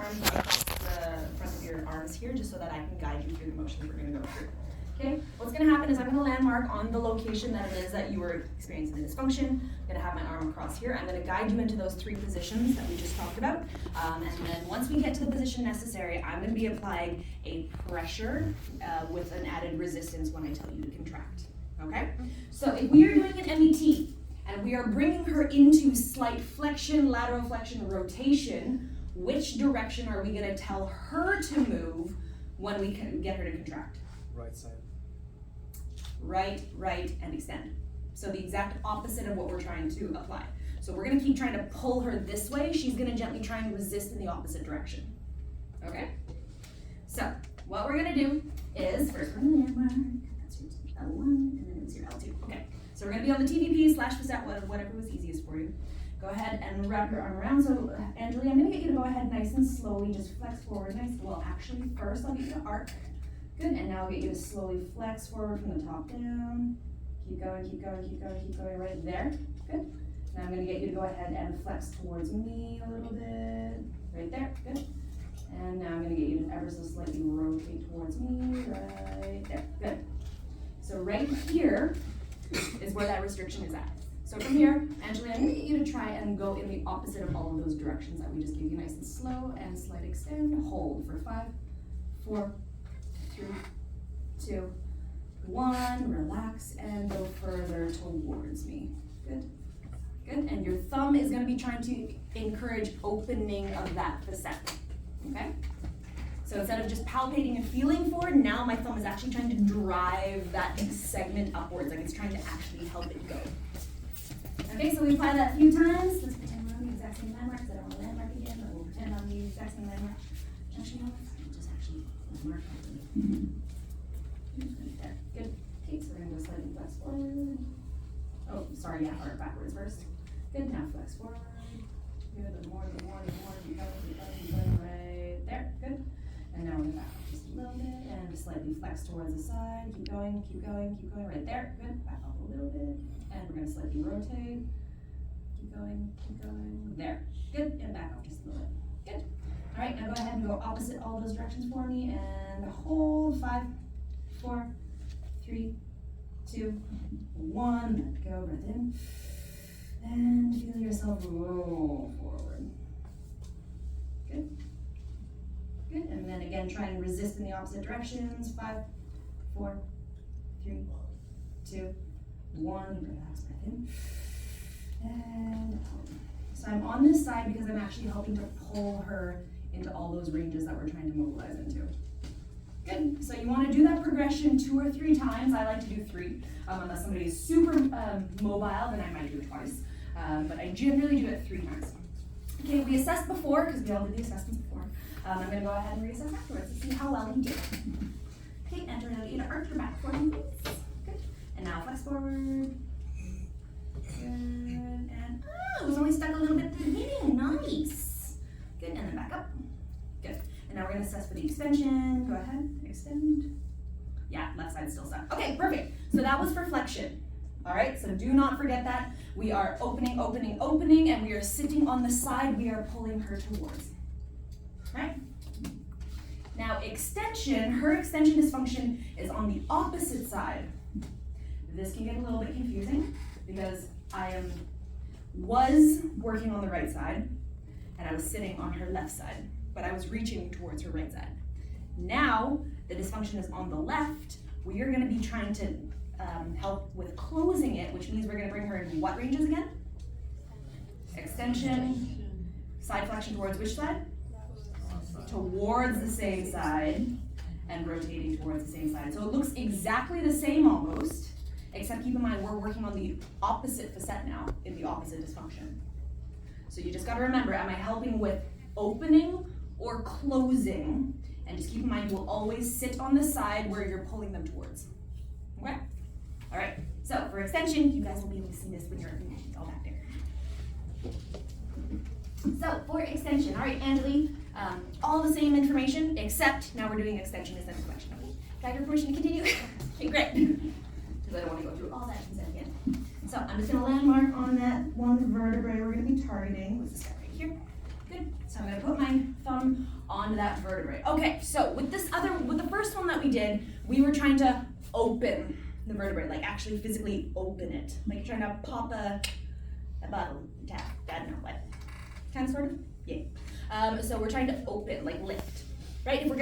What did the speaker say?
arms out across the front of your arms here, just so that I can guide you through the motions we're going to go through. Okay, what's going to happen is I'm going to landmark on the location that it is that you were experiencing the dysfunction. I'm going to have my arm across here. I'm going to guide you into those 3 positions that we just talked about. And then once we get to the position necessary, I'm going to be applying a pressure with an added resistance when I tell you to contract. Okay? So if we are doing an MET and we are bringing her into slight flexion, lateral flexion, rotation, which direction are we going to tell her to move when we can get her to contract? Right side. Right, and extend. So the exact opposite of what we're trying to apply. So we're gonna keep trying to pull her this way. She's gonna gently try and resist in the opposite direction. Okay? So what we're gonna do is, first we're gonna landmark. That's your L1, and then it's your L2. Okay, so we're gonna be on the TVP/facet, whatever was easiest for you. Go ahead and wrap your arm around. So Angeli, I'm gonna get you to go ahead nice and slowly, just flex forward nice. Well, actually, first I'll get you to arc. Good, and now I'll get you to slowly flex forward from the top down. Keep going right there. Good. Now I'm gonna get you to go ahead and flex towards me a little bit. Right there, good. And now I'm gonna get you to ever so slightly rotate towards me, right there, good. So right here is where that restriction is at. So from here, Angela, I'm gonna get you to try and go in the opposite of all of those directions that we just gave you, nice and slow, and slight extend, hold for 5, 4, 3, 2, 1, relax and go further towards me. Good, and your thumb is gonna be trying to encourage opening of that facet, okay? So instead of just palpating and feeling forward, now my thumb is actually trying to drive that segment upwards, like it's trying to actually help it go. Okay, so we apply that a few times. Let's pretend we're on the exact same landmark, because I don't want to landmark again, but we'll pretend on the exact same landmark. Actually, no, let's just actually landmark. There, good. Okay, so we're going to go slightly flex forward. Oh, sorry, yeah, arc backwards first. Good, now flex forward. Good, more, keep going, right there, good. And now we're going to back up just a little bit and slightly flex towards the side. Keep going, right there, good. Back up a little bit. And we're going to slightly rotate. Keep going, there, good. And back up just a little bit, good. All right, now go ahead and go opposite all those directions for me and hold. 5, 4, 3, 2, 1. Let go, breath in. And feel yourself roll forward. Good. Good, and then again, try and resist in the opposite directions. 5, 4, 3, 2, 1. Relax, breath in. And out. So I'm on this side because I'm actually helping to pull her into all those ranges that we're trying to mobilize into. Good, so you want to do that progression 2 or 3 times. I like to do 3. Unless somebody is super mobile, then I might do it twice. But I generally do it 3 times. Okay, we assessed before, because we all did the assessments before. I'm going to go ahead and reassess afterwards to see how well you did. Okay, and we're going to get you to arch your back for me, please. Good. And now flex forward. Good. And it was only stuck a little bit at the beginning. Nice. Good. And then back up. Good. And now we're going to assess for the extension. Go ahead. Extend. Yeah, left side's still stuck. Okay, perfect. So that was for flexion. All right, so do not forget that. We are opening, and we are sitting on the side we are pulling her towards. Right? Now extension, her extension dysfunction is on the opposite side. This can get a little bit confusing because I was working on the right side and I was sitting on her left side, but I was reaching towards her right side. Now the dysfunction is on the left. We are going to be trying to help with closing it, which means we're going to bring her in what ranges again? Extension, side flexion towards which side? Towards the same side, and rotating towards the same side. So it looks exactly the same almost, except keep in mind we're working on the opposite facet now, in the opposite dysfunction. So you just got to remember, am I helping with opening or closing? And just keep in mind, you will always sit on the side where you're pulling them towards. Okay? All right, so for extension, you guys will be able to see this when you're all back there. So for extension, all right, Angeli, all the same information, except now we're doing extension instead of flexion. Okay, got your permission to continue? Okay, great. Because I don't want to go through all that consent again. So I'm just going to landmark on that one vertebrae we're going to be targeting. What's this guy right here? Good. So I'm gonna put my thumb onto that vertebrae. Okay, so with the first one that we did, we were trying to open the vertebrae, like actually physically open it. Like you're trying to pop a bottle tap. I don't know what. Kind of, sort of? Yeah. So we're trying to open, like lift, right? If we're